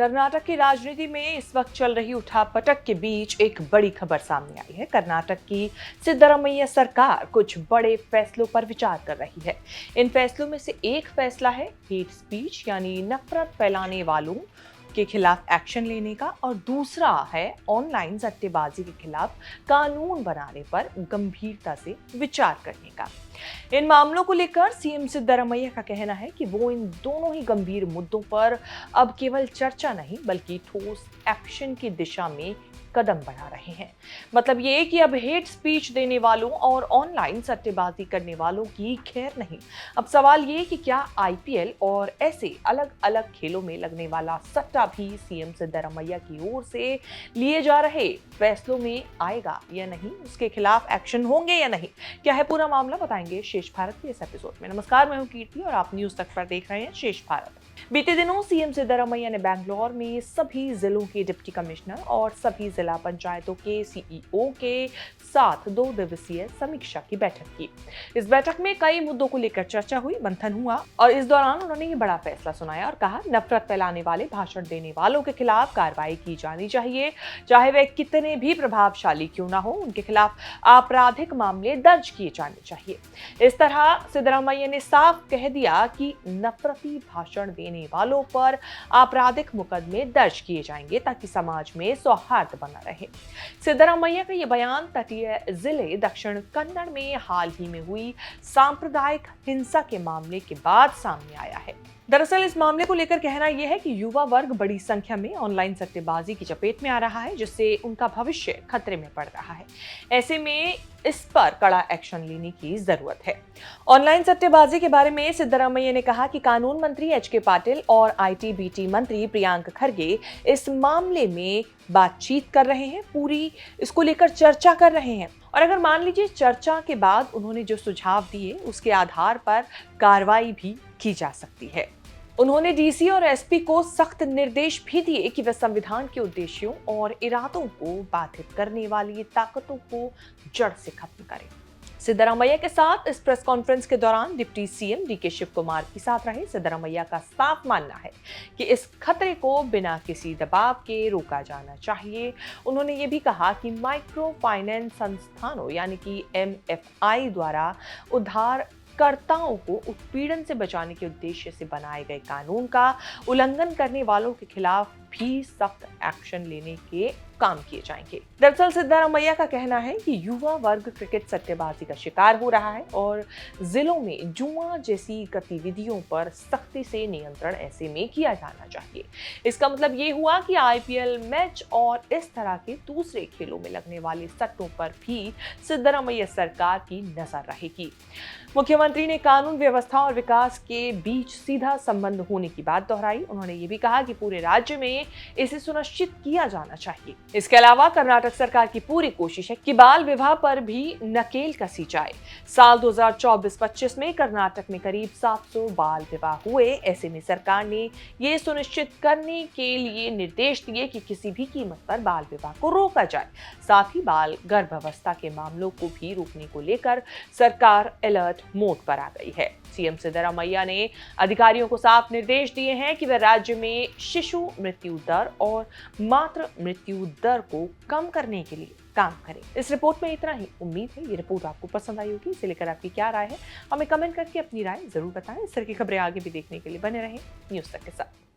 कर्नाटक की राजनीति में इस वक्त चल रही उठापटक के बीच एक बड़ी खबर सामने आई है। कर्नाटक की सिद्धरामैया सरकार कुछ बड़े फैसलों पर विचार कर रही है। इन फैसलों में से एक फैसला है हेट स्पीच यानी नफरत फैलाने वालों के खिलाफ एक्शन लेने का, और दूसरा है ऑनलाइन सट्टेबाजी के खिलाफ कानून बनाने पर गंभीरता से विचार करने का। इन मामलों को लेकर सीएम सिद्धरामैया का कहना है कि वो इन दोनों ही गंभीर मुद्दों पर अब केवल चर्चा नहीं बल्कि ठोस एक्शन की दिशा में कदम बढ़ा रहे हैं। मतलब ये कि अब हेट स्पीच देने वालों और ऑनलाइन सट्टेबाजी करने वालों की खैर नहीं। अब सवाल ये कि क्या आईपीएल और ऐसे अलग अलग खेलों में लगने वाला सट्टा भी सीएम सिद्धरामैया की ओर से लिए जा रहे फैसलों में आएगा या नहीं, उसके खिलाफ एक्शन होंगे या नहीं, क्या है पूरा मामला, बताएंगे शेष भारत के इस एपिसोड में। नमस्कार, मैं हूं कीर्ति और आप न्यूज तक पर देख रहे हैं शेष भारत। बीते दिनों सीएम सिद्धरामैया ने बैंगलोर में सभी जिलों के डिप्टी कमिश्नर और सभी जिला पंचायतों के सीईओ के साथ 2 दिवसीय समीक्षा की बैठक की। इस बैठक में कई मुद्दों को लेकर चर्चा हुई, मंथन हुआ और इस दौरान उन्होंने ये बड़ा फैसला सुनाया और कहा, नफरत फैलाने वाले भाषण देने वालों के खिलाफ कार्रवाई की जानी चाहिए, चाहे वे कितने भी प्रभावशाली क्यों ना हो। उनके खिलाफ आपराधिक मामले दर्ज किए जाने चाहिए। इस तरह सिद्धरामैया ने साफ कह दिया कि नफरती भाषण देने वालों पर आपराधिक मुकदमे दर्ज किए जाएंगे ताकि समाज में सौहार्द बना रहे। सिद्धरामैया का यह बयान तटीय जिले दक्षिण कन्नड़ में हाल ही में हुई सांप्रदायिक हिंसा के मामले के बाद सामने आया है। दरअसल इस मामले को लेकर कहना यह है कि युवा वर्ग बड़ी संख्या में ऑनलाइन सट्टेबाजी की चपेट में आ रहा है, जिससे उनका भविष्य खतरे में पड़ रहा है। ऐसे में इस पर कड़ा एक्शन लेने की जरूरत है। ऑनलाइन सट्टेबाजी के बारे में सिद्धरामैया ने कहा कि कानून मंत्री एच के पाटिल और आईटी-बीटी मंत्री प्रियांक खरगे इस मामले में बातचीत कर रहे हैं, पूरी इसको लेकर चर्चा कर रहे हैं, और अगर मान लीजिए चर्चा के बाद उन्होंने जो सुझाव दिए उसके आधार पर कार्रवाई भी की जा सकती है। उन्होंने डीसी और एसपी को सख्त निर्देश भी दिए कि वे संविधान के उद्देश्यों और इरादों को बाधित करने वाली ताकतों को जड़ से खत्म करें। सिद्धरामैया के साथ इस प्रेस कॉन्फ्रेंस के दौरान deputy CM DK Shivakumar के साथ रहे। सिद्धरामैया का साफ मानना है कि इस खतरे को बिना किसी दबाव के रोका जाना चाहिए। उन्होंने ये भी कहा कि माइक्रो फाइनेंस संस्थानों यानी कि एमएफआई द्वारा उधार कर्ताओं को उत्पीड़न से बचाने के उद्देश्य से बनाए गए कानून का उल्लंघन करने वालों के खिलाफ भी सख्त एक्शन लेने के काम किए जाएंगे। दरअसल सिद्धरामैया का कहना है कि युवा वर्ग क्रिकेट सट्टेबाजी का शिकार हो रहा है और जिलों में जुआ जैसी गतिविधियों पर सख्ती से नियंत्रण ऐसे में किया जाना चाहिए। इसका मतलब ये हुआ कि आईपीएल मैच और इस तरह के दूसरे खेलों में लगने वाले सट्टों पर भी सिद्धरामैया सरकार की नजर रहेगी। मुख्यमंत्री ने कानून व्यवस्था और विकास के बीच सीधा संबंध होने की बात दोहराई। उन्होंने ये भी कहा कि पूरे राज्य में इसे सुनिश्चित किया जाना चाहिए। इसके अलावा कर्नाटक सरकार की पूरी कोशिश है कि बाल विवाह पर भी नकेल कसी जाए। साल 2024-25 में कर्नाटक में करीब 700 बाल विवाह हुए। ऐसे में सरकार ने ये सुनिश्चित करने के लिए निर्देश दिए कि किसी भी कीमत पर बाल विवाह को रोका जाए। साथ ही बाल गर्भावस्था के मामलों को भी रोकने को लेकर सरकार अलर्ट मोड पर आ गई है। सीएम सिद्धरामैया ने अधिकारियों को साफ निर्देश दिए हैं कि वे राज्य में शिशु मृत्यु दर और मातृ मृत्यु दर को कम करने के लिए काम करें। इस रिपोर्ट में इतना ही। उम्मीद है ये रिपोर्ट आपको पसंद आई होगी। इसे लेकर आपकी क्या राय है, हमें कमेंट करके अपनी राय जरूर बताएं। इस तरह की खबरें आगे भी देखने के लिए बने रहें न्यूज तक के साथ।